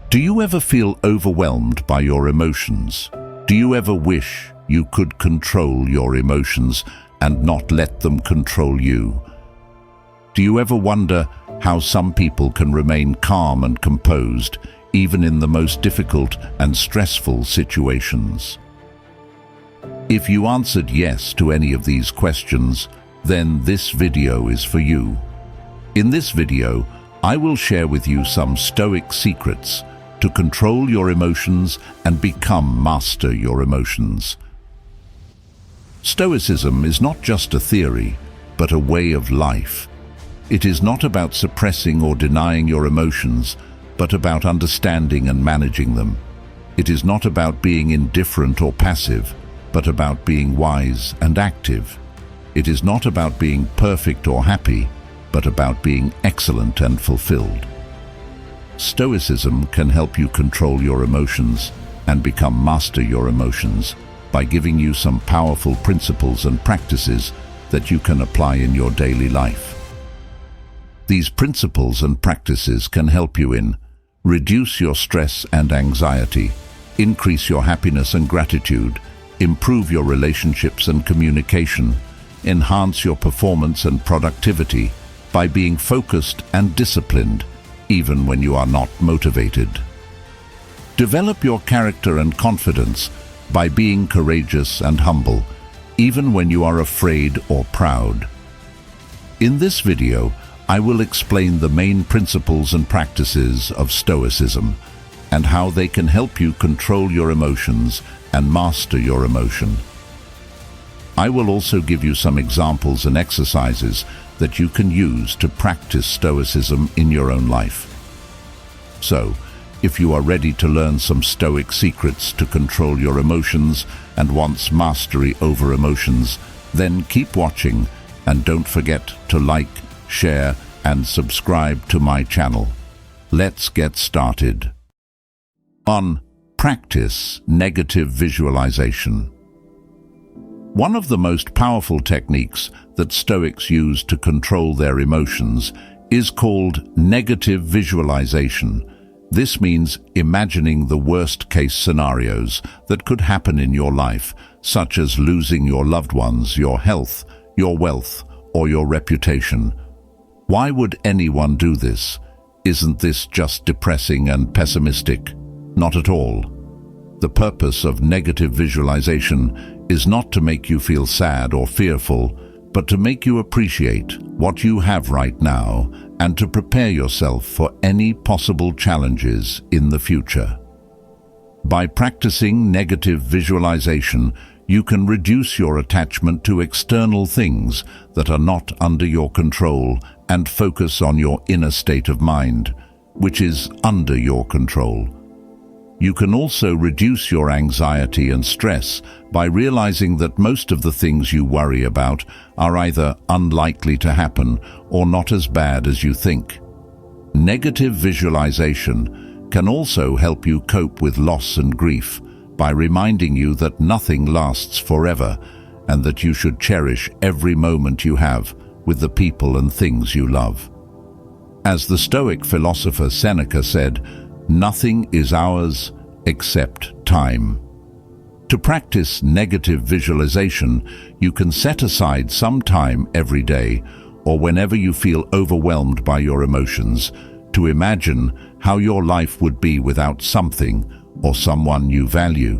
Do you ever feel overwhelmed by your emotions? Do you ever wish you could control your emotions and not let them control you? Do you ever wonder how some people can remain calm and composed even in the most difficult and stressful situations? If you answered yes to any of these questions, then this video is for you. In this video, I will share with you some Stoic secrets to control your emotions and master your emotions. Stoicism is not just a theory, but a way of life. It is not about suppressing or denying your emotions, but about understanding and managing them. It is not about being indifferent or passive, but about being wise and active. It is not about being perfect or happy, but about being excellent and fulfilled. Stoicism can help you control your emotions and master your emotions by giving you some powerful principles and practices that you can apply in your daily life. These principles and practices can help you in reduce your stress and anxiety, increase your happiness and gratitude, improve your relationships and communication, enhance your performance and productivity by being focused and disciplined, even when you are not motivated. Develop your character and confidence by being courageous and humble, even when you are afraid or proud. In this video, I will explain the main principles and practices of Stoicism and how they can help you control your emotions and master your emotion. I will also give you some examples and exercises that you can use to practice Stoicism in your own life. So, if you are ready to learn some Stoic secrets to control your emotions and want mastery over emotions, then keep watching and don't forget to like, share, and subscribe to my channel. Let's get started. 1. Practice negative visualization. One of the most powerful techniques that Stoics use to control their emotions is called negative visualization. This means imagining the worst-case scenarios that could happen in your life, such as losing your loved ones, your health, your wealth, or your reputation. Why would anyone do this? Isn't this just depressing and pessimistic? Not at all. The purpose of negative visualization is not to make you feel sad or fearful, but to make you appreciate what you have right now and to prepare yourself for any possible challenges in the future. By practicing negative visualization, you can reduce your attachment to external things that are not under your control and focus on your inner state of mind, which is under your control. You can also reduce your anxiety and stress by realizing that most of the things you worry about are either unlikely to happen or not as bad as you think. Negative visualization can also help you cope with loss and grief by reminding you that nothing lasts forever and that you should cherish every moment you have with the people and things you love. As the Stoic philosopher Seneca said, "Nothing is ours except time." To practice negative visualization, you can set aside some time every day or whenever you feel overwhelmed by your emotions to imagine how your life would be without something or someone you value.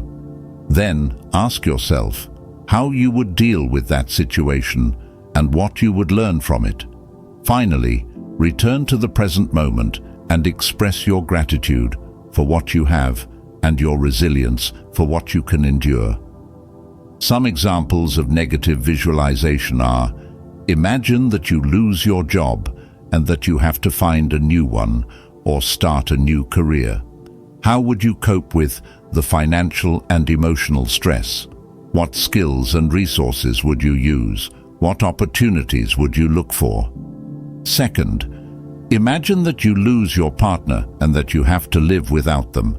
Then ask yourself how you would deal with that situation and what you would learn from it. Finally, return to the present moment and express your gratitude for what you have and your resilience for what you can endure. Some examples of negative visualization are: imagine that you lose your job and that you have to find a new one or start a new career. How would you cope with the financial and emotional stress? What skills and resources would you use? What opportunities would you look for? Second, imagine that you lose your partner and that you have to live without them.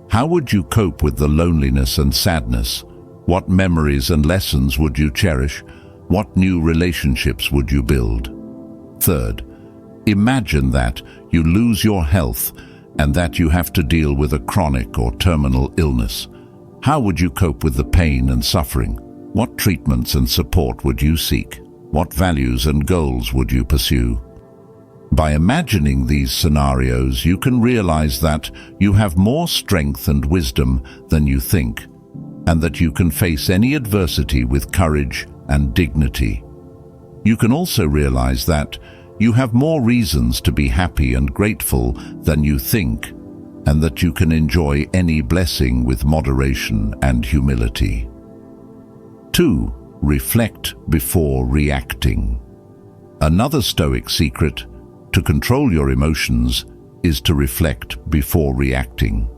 How would you cope with the loneliness and sadness? What memories and lessons would you cherish? What new relationships would you build? Third, imagine that you lose your health and that you have to deal with a chronic or terminal illness. How would you cope with the pain and suffering? What treatments and support would you seek? What values and goals would you pursue? By imagining these scenarios, you can realize that you have more strength and wisdom than you think, and that you can face any adversity with courage and dignity. You can also realize that you have more reasons to be happy and grateful than you think, and that you can enjoy any blessing with moderation and humility. 2. Reflect before reacting. Another Stoic secret to control your emotions is to reflect before reacting.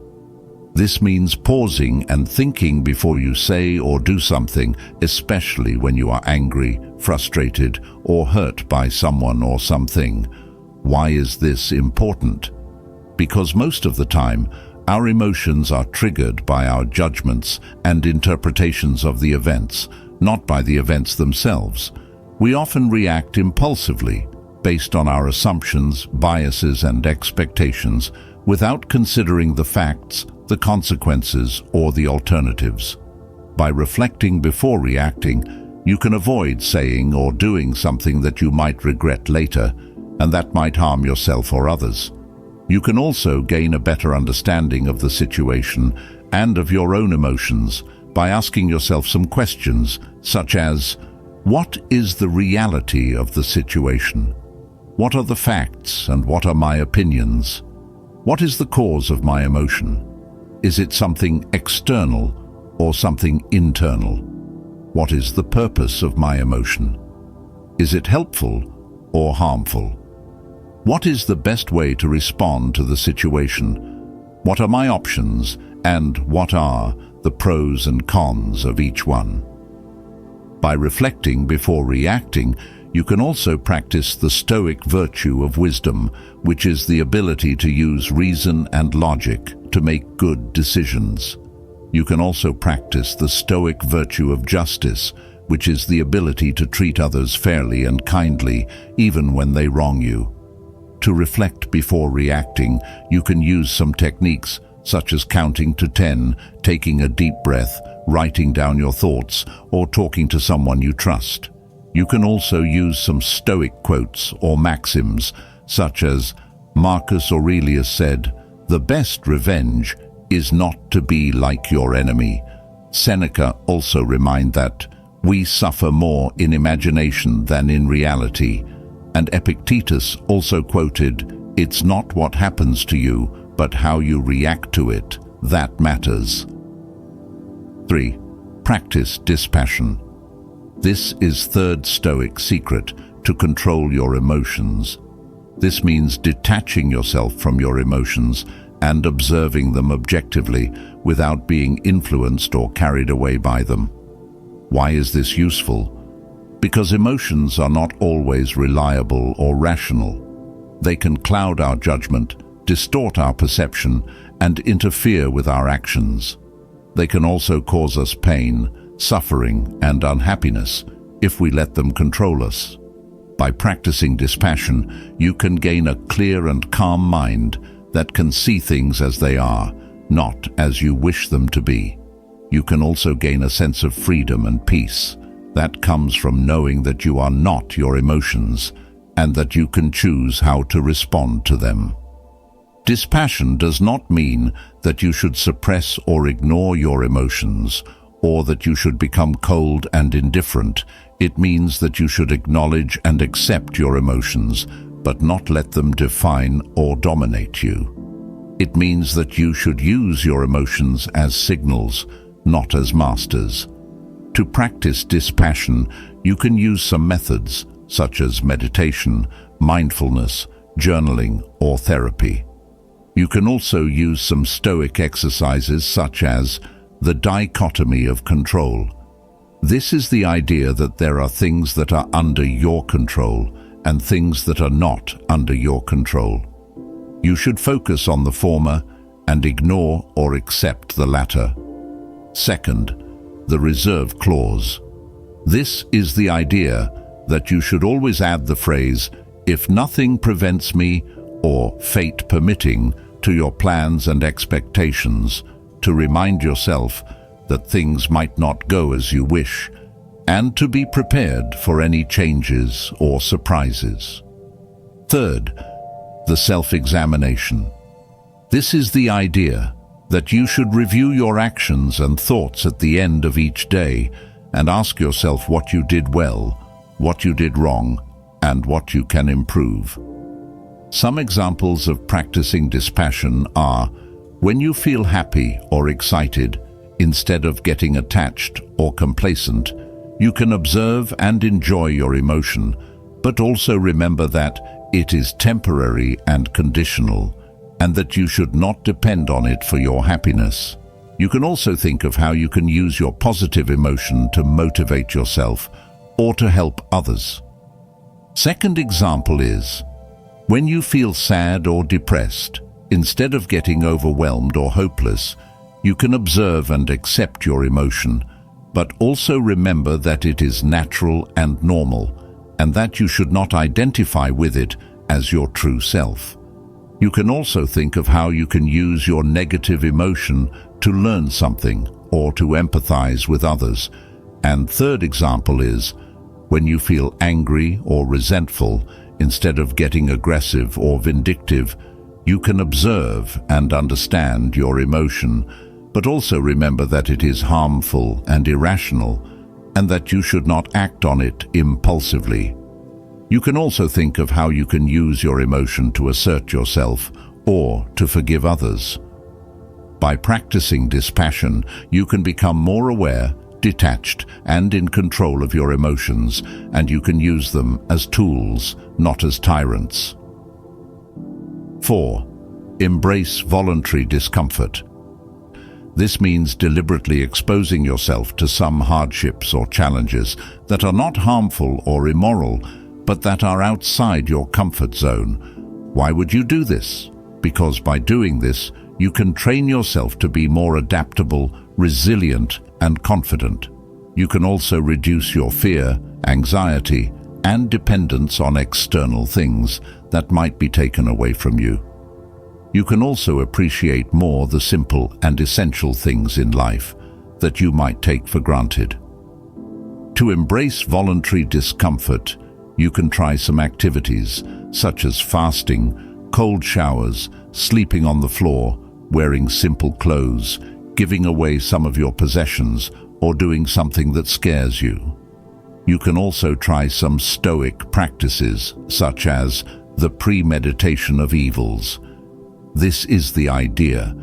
This means pausing and thinking before you say or do something, especially when you are angry, frustrated, or hurt by someone or something. Why is this important? Because most of the time, our emotions are triggered by our judgments and interpretations of the events, not by the events themselves. We often react impulsively, based on our assumptions, biases, and expectations, without considering the facts, the consequences, or the alternatives. By reflecting before reacting, you can avoid saying or doing something that you might regret later, and that might harm yourself or others. You can also gain a better understanding of the situation and of your own emotions by asking yourself some questions, such as, what is the reality of the situation? What are the facts and what are my opinions? What is the cause of my emotion? Is it something external or something internal? What is the purpose of my emotion? Is it helpful or harmful? What is the best way to respond to the situation? What are my options, and what are the pros and cons of each one? By reflecting before reacting, you can also practice the Stoic virtue of wisdom, which is the ability to use reason and logic to make good decisions. You can also practice the Stoic virtue of justice, which is the ability to treat others fairly and kindly, even when they wrong you. To reflect before reacting, you can use some techniques such as counting to 10, taking a deep breath, writing down your thoughts, or talking to someone you trust. You can also use some Stoic quotes or maxims, such as Marcus Aurelius said, "The best revenge is not to be like your enemy." Seneca also reminded that we suffer more in imagination than in reality. And Epictetus also quoted, "It's not what happens to you, but how you react to it that matters." 3. Practice dispassion. This is third Stoic secret to control your emotions. This means detaching yourself from your emotions and observing them objectively without being influenced or carried away by them. Why is this useful? Because emotions are not always reliable or rational. They can cloud our judgment, distort our perception, and interfere with our actions. They can also cause us pain, suffering, and unhappiness if we let them control us. By practicing dispassion, you can gain a clear and calm mind that can see things as they are, not as you wish them to be. You can also gain a sense of freedom and peace that comes from knowing that you are not your emotions and that you can choose how to respond to them. Dispassion does not mean that you should suppress or ignore your emotions or that you should become cold and indifferent. It means that you should acknowledge and accept your emotions, but not let them define or dominate you. It means that you should use your emotions as signals, not as masters. To practice dispassion, you can use some methods, such as meditation, mindfulness, journaling, or therapy. You can also use some Stoic exercises such as the dichotomy of control. This is the idea that there are things that are under your control and things that are not under your control. You should focus on the former and ignore or accept the latter. Second, the reserve clause. This is the idea that you should always add the phrase, "if nothing prevents me," or "fate permitting," to your plans and expectations, to remind yourself that things might not go as you wish, and to be prepared for any changes or surprises. Third, the self-examination. This is the idea that you should review your actions and thoughts at the end of each day and ask yourself what you did well, what you did wrong, and what you can improve. Some examples of practicing dispassion are when you feel happy or excited, instead of getting attached or complacent, you can observe and enjoy your emotion, but also remember that it is temporary and conditional, and that you should not depend on it for your happiness. You can also think of how you can use your positive emotion to motivate yourself or to help others. Second example is when you feel sad or depressed, instead of getting overwhelmed or hopeless, you can observe and accept your emotion, but also remember that it is natural and normal, and that you should not identify with it as your true self. You can also think of how you can use your negative emotion to learn something or to empathize with others. And third example is when you feel angry or resentful, instead of getting aggressive or vindictive, you can observe and understand your emotion, but also remember that it is harmful and irrational, and that you should not act on it impulsively. You can also think of how you can use your emotion to assert yourself or to forgive others. By practicing dispassion, you can become more aware, detached, and in control of your emotions, and you can use them as tools, not as tyrants. 4. Embrace voluntary discomfort. This means deliberately exposing yourself to some hardships or challenges that are not harmful or immoral, but that are outside your comfort zone. Why would you do this? Because by doing this, you can train yourself to be more adaptable, resilient, and confident. You can also reduce your fear, anxiety, and dependence on external things that might be taken away from you. You can also appreciate more the simple and essential things in life that you might take for granted. To embrace voluntary discomfort, you can try some activities such as fasting, cold showers, sleeping on the floor, wearing simple clothes, giving away some of your possessions, or doing something that scares you. You can also try some Stoic practices such as the premeditation of evils. This is the idea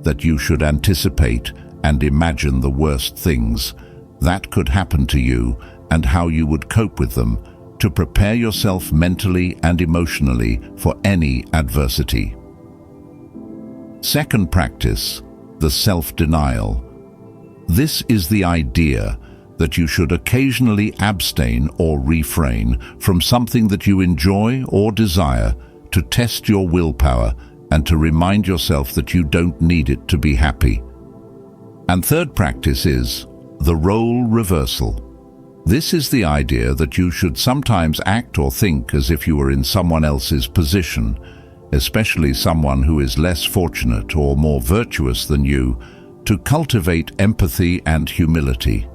that you should anticipate and imagine the worst things that could happen to you and how you would cope with them, to prepare yourself mentally and emotionally for any adversity. Second practice, the self-denial. This is the idea that you should occasionally abstain or refrain from something that you enjoy or desire to test your willpower and to remind yourself that you don't need it to be happy. And third practice is the role reversal. This is the idea that you should sometimes act or think as if you were in someone else's position, especially someone who is less fortunate or more virtuous than you, to cultivate empathy and humility.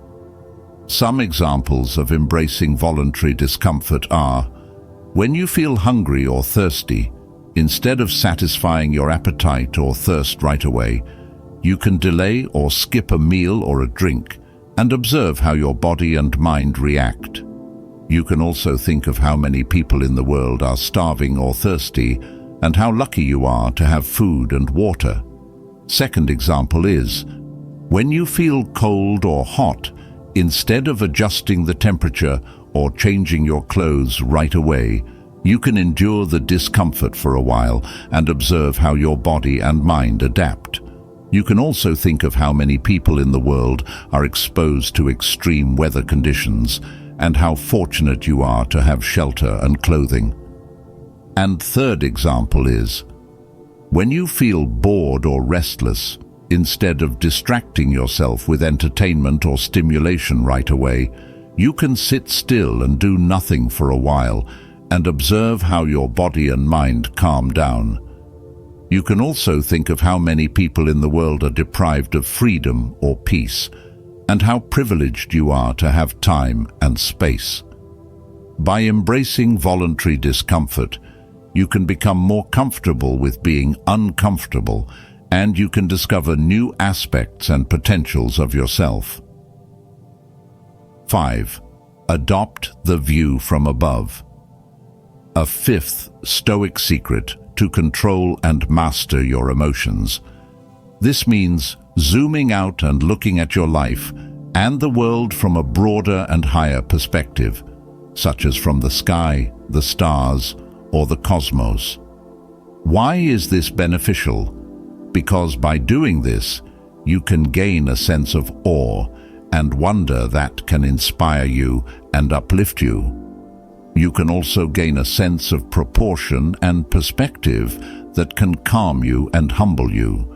Some examples of embracing voluntary discomfort are when you feel hungry or thirsty, instead of satisfying your appetite or thirst right away, you can delay or skip a meal or a drink and observe how your body and mind react. You can also think of how many people in the world are starving or thirsty and how lucky you are to have food and water. Second example is when you feel cold or hot, instead of adjusting the temperature or changing your clothes right away, you can endure the discomfort for a while and observe how your body and mind adapt. You can also think of how many people in the world are exposed to extreme weather conditions and how fortunate you are to have shelter and clothing. And third example is when you feel bored or restless, instead of distracting yourself with entertainment or stimulation right away, you can sit still and do nothing for a while and observe how your body and mind calm down. You can also think of how many people in the world are deprived of freedom or peace, and how privileged you are to have time and space. By embracing voluntary discomfort, you can become more comfortable with being uncomfortable, and you can discover new aspects and potentials of yourself. 5. Adopt the view from above. A fifth Stoic secret to control and master your emotions. This means zooming out and looking at your life and the world from a broader and higher perspective, such as from the sky, the stars, or the cosmos. Why is this beneficial? Because by doing this, you can gain a sense of awe and wonder that can inspire you and uplift you. You can also gain a sense of proportion and perspective that can calm you and humble you.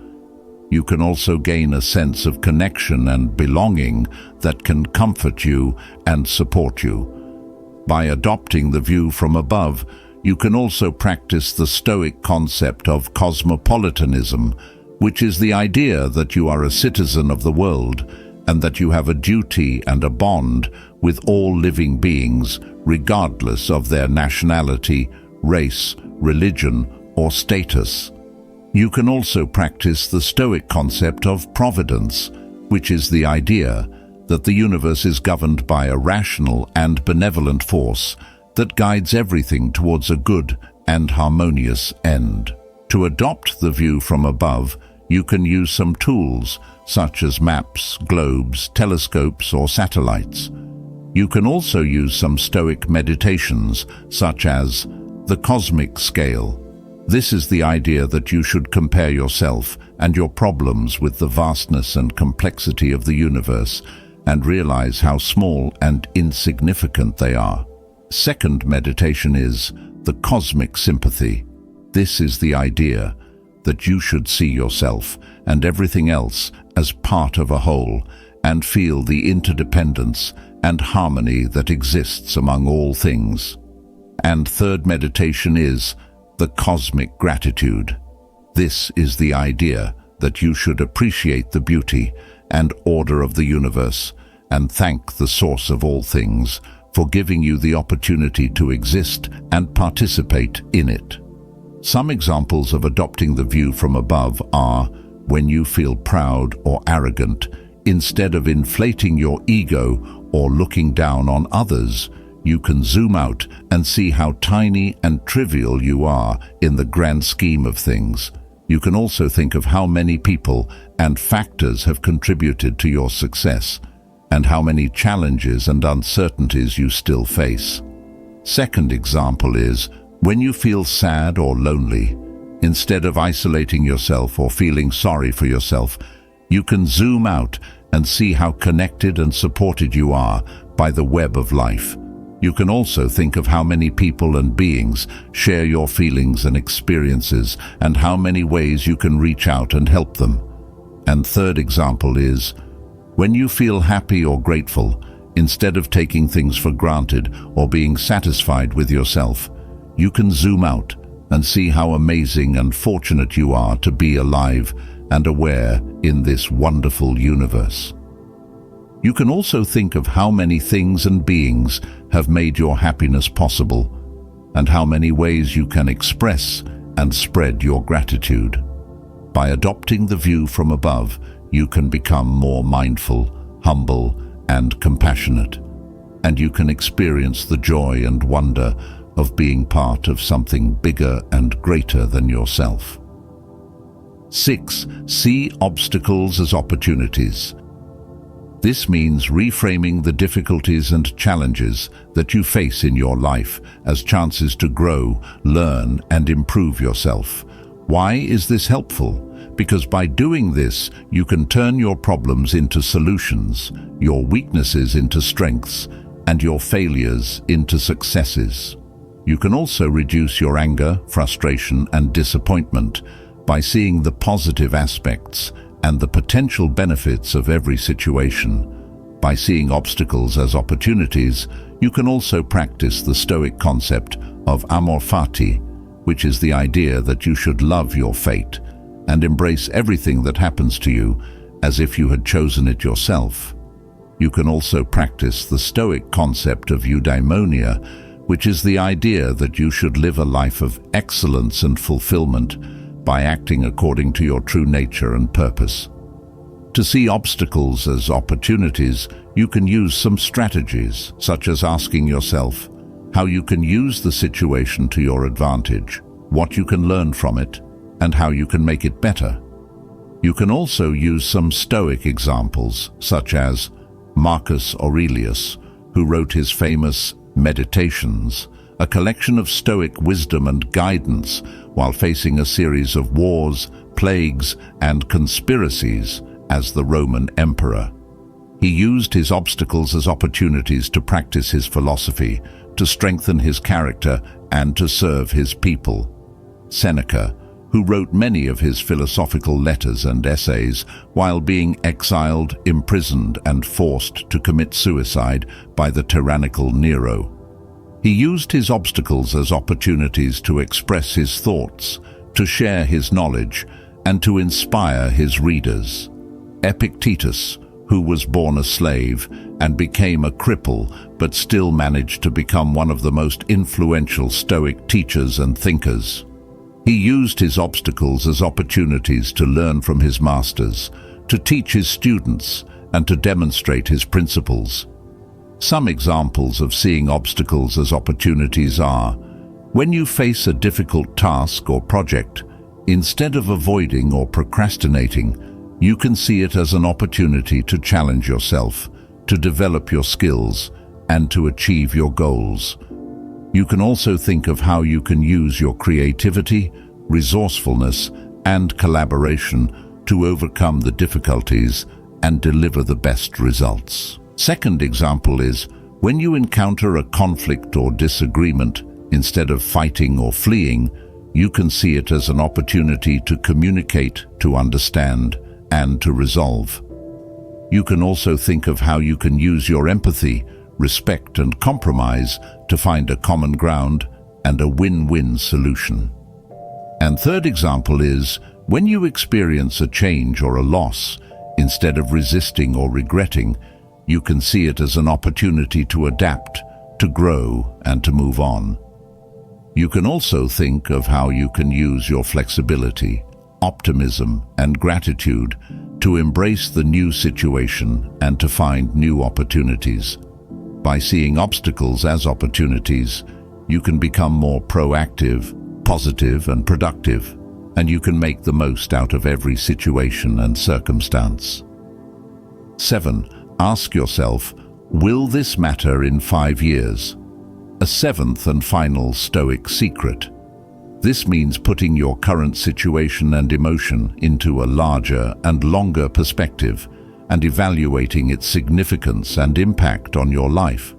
You can also gain a sense of connection and belonging that can comfort you and support you. By adopting the view from above, you can also practice the Stoic concept of cosmopolitanism, which is the idea that you are a citizen of the world and that you have a duty and a bond with all living beings, regardless of their nationality, race, religion, or status. You can also practice the Stoic concept of providence, which is the idea that the universe is governed by a rational and benevolent force that guides everything towards a good and harmonious end. To adopt the view from above, you can use some tools such as maps, globes, telescopes, or satellites. You can also use some Stoic meditations, such as the cosmic scale. This is the idea that you should compare yourself and your problems with the vastness and complexity of the universe and realize how small and insignificant they are. Second meditation is the cosmic sympathy. This is the idea that you should see yourself and everything else as part of a whole and feel the interdependence and harmony that exists among all things. And third meditation is the cosmic gratitude. This is the idea that you should appreciate the beauty and order of the universe and thank the source of all things for giving you the opportunity to exist and participate in it. Some examples of adopting the view from above are when you feel proud or arrogant. Instead of inflating your ego or looking down on others, you can zoom out and see how tiny and trivial you are in the grand scheme of things. You can also think of how many people and factors have contributed to your success and how many challenges and uncertainties you still face. Second example is when you feel sad or lonely. Instead of isolating yourself or feeling sorry for yourself, you can zoom out and see how connected and supported you are by the web of life. You can also think of how many people and beings share your feelings and experiences and how many ways you can reach out and help them. And third example is when you feel happy or grateful. Instead of taking things for granted or being satisfied with yourself, you can zoom out and see how amazing and fortunate you are to be alive and aware in this wonderful universe. You can also think of how many things and beings have made your happiness possible and how many ways you can express and spread your gratitude. By adopting the view from above, you can become more mindful, humble, and compassionate, and you can experience the joy and wonder of being part of something bigger and greater than yourself. 6. See obstacles as opportunities. This means reframing the difficulties and challenges that you face in your life as chances to grow, learn, and improve yourself. Why is this helpful? Because by doing this, you can turn your problems into solutions, your weaknesses into strengths, and your failures into successes. You can also reduce your anger, frustration, and disappointment by seeing the positive aspects and the potential benefits of every situation. By seeing obstacles as opportunities, you can also practice the Stoic concept of amor fati, which is the idea that you should love your fate and embrace everything that happens to you as if you had chosen it yourself. You can also practice the Stoic concept of eudaimonia, which is the idea that you should live a life of excellence and fulfillment by acting according to your true nature and purpose. To see obstacles as opportunities, you can use some strategies, such as asking yourself how you can use the situation to your advantage, what you can learn from it, and how you can make it better. You can also use some Stoic examples, such as Marcus Aurelius, who wrote his famous Meditations, a collection of Stoic wisdom and guidance while facing a series of wars, plagues, and conspiracies as the Roman emperor. He used his obstacles as opportunities to practice his philosophy, to strengthen his character, and to serve his people. Seneca, who wrote many of his philosophical letters and essays while being exiled, imprisoned, and forced to commit suicide by the tyrannical Nero. He used his obstacles as opportunities to express his thoughts, to share his knowledge, and to inspire his readers. Epictetus, who was born a slave and became a cripple but still managed to become one of the most influential Stoic teachers and thinkers. He used his obstacles as opportunities to learn from his masters, to teach his students, and to demonstrate his principles. Some examples of seeing obstacles as opportunities are: when you face a difficult task or project, instead of avoiding or procrastinating, you can see it as an opportunity to challenge yourself, to develop your skills, and to achieve your goals. You can also think of how you can use your creativity, resourcefulness, and collaboration to overcome the difficulties and deliver the best results. Second example is when you encounter a conflict or disagreement, instead of fighting or fleeing, you can see it as an opportunity to communicate, to understand, and to resolve. You can also think of how you can use your empathy, respect, and compromise to find a common ground and a win-win solution. And third example is when you experience a change or a loss, instead of resisting or regretting, you can see it as an opportunity to adapt, to grow, and to move on. You can also think of how you can use your flexibility, optimism, and gratitude to embrace the new situation and to find new opportunities. By seeing obstacles as opportunities, you can become more proactive, positive, and productive, and you can make the most out of every situation and circumstance. 7. Ask yourself, will this matter in 5 years? A seventh and final Stoic secret. This means putting your current situation and emotion into a larger and longer perspective and evaluating its significance and impact on your life.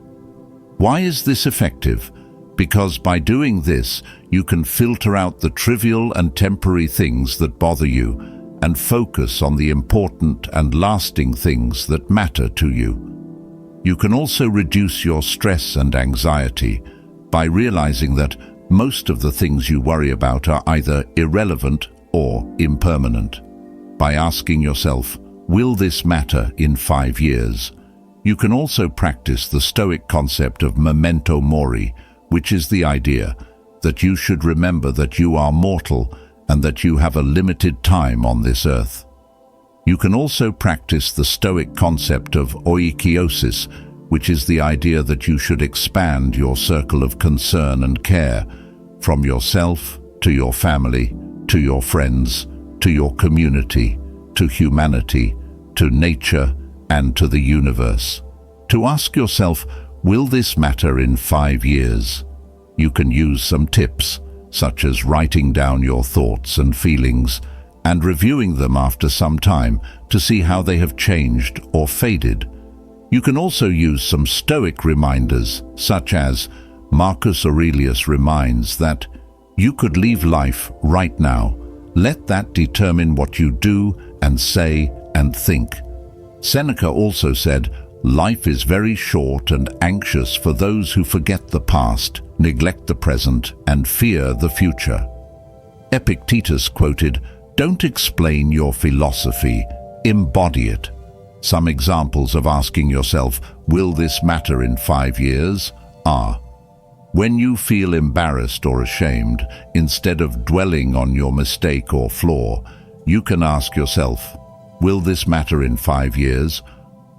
Why is this effective? Because by doing this, you can filter out the trivial and temporary things that bother you and focus on the important and lasting things that matter to you. You can also reduce your stress and anxiety by realizing that most of the things you worry about are either irrelevant or impermanent. By asking yourself, will this matter in 5 years? You can also practice the Stoic concept of memento mori, which is the idea that you should remember that you are mortal and that you have a limited time on this earth. You can also practice the Stoic concept of oikeiosis, which is the idea that you should expand your circle of concern and care from yourself to your family, to your friends, to your community, to humanity, to nature, and to the universe. To ask yourself, will this matter in 5 years? You can use some tips, such as writing down your thoughts and feelings and reviewing them after some time to see how they have changed or faded. You can also use some Stoic reminders, such as Marcus Aurelius reminds that you could leave life right now. Let that determine what you do and say and think. Seneca also said, life is very short and anxious for those who forget the past neglect the present, and fear the future. Epictetus quoted, "Don't explain your philosophy, embody it." Some examples of asking yourself, will this matter in 5 years, are: when you feel embarrassed or ashamed, instead of dwelling on your mistake or flaw, you can ask yourself, will this matter in 5 years,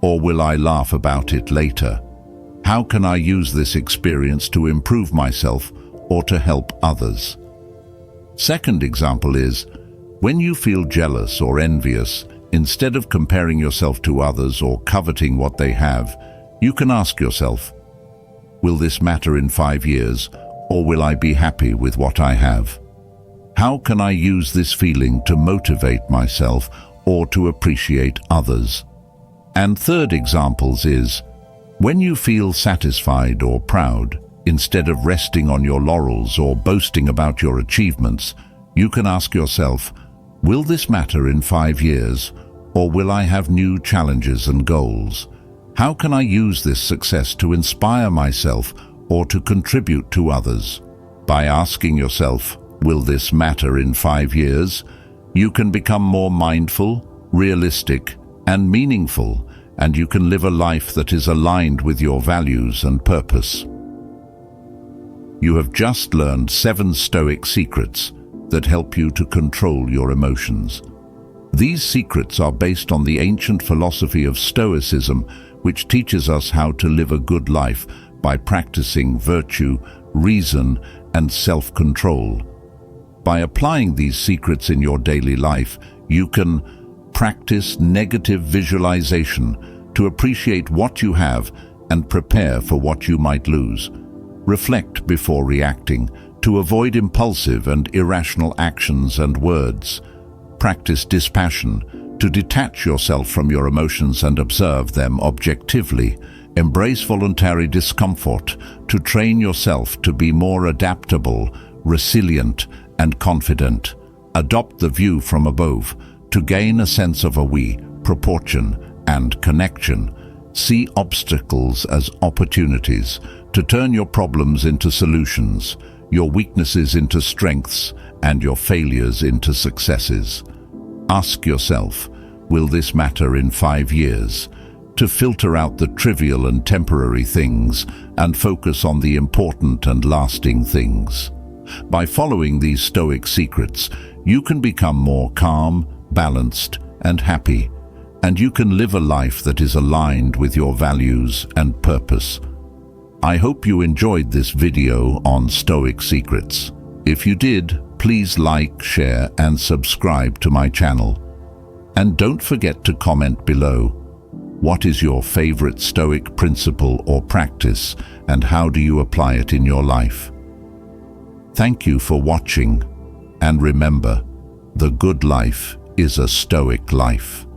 or will I laugh about it later? How can I use this experience to improve myself or to help others? Second example is, when you feel jealous or envious, instead of comparing yourself to others or coveting what they have, you can ask yourself, will this matter in 5 years, or will I be happy with what I have? How can I use this feeling to motivate myself or to appreciate others? And third examples is, when you feel satisfied or proud, instead of resting on your laurels or boasting about your achievements, you can ask yourself, will this matter in 5 years, or will I have new challenges and goals? How can I use this success to inspire myself or to contribute to others? By asking yourself, will this matter in 5 years, you can become more mindful, realistic, and meaningful, and you can live a life that is aligned with your values and purpose. You have just learned 7 Stoic secrets that help you to control your emotions. These secrets are based on the ancient philosophy of Stoicism, which teaches us how to live a good life by practicing virtue, reason, and self-control. By applying these secrets in your daily life, you can practice negative visualization to appreciate what you have and prepare for what you might lose. Reflect before reacting to avoid impulsive and irrational actions and words. Practice dispassion to detach yourself from your emotions and observe them objectively. Embrace voluntary discomfort to train yourself to be more adaptable, resilient, and confident. Adopt the view from above to gain a sense of a we, proportion, and connection. See obstacles as opportunities to turn your problems into solutions, your weaknesses into strengths, and your failures into successes. Ask yourself, will this matter in 5 years? To filter out the trivial and temporary things and focus on the important and lasting things. By following these Stoic secrets, you can become more calm, balanced, and happy, and you can live a life that is aligned with your values and purpose. I hope you enjoyed this video on Stoic secrets. If you did, please like, share, and subscribe to my channel. And don't forget to comment below. What is your favorite Stoic principle or practice, and how do you apply it in your life? Thank you for watching, and remember, the good life is a Stoic life.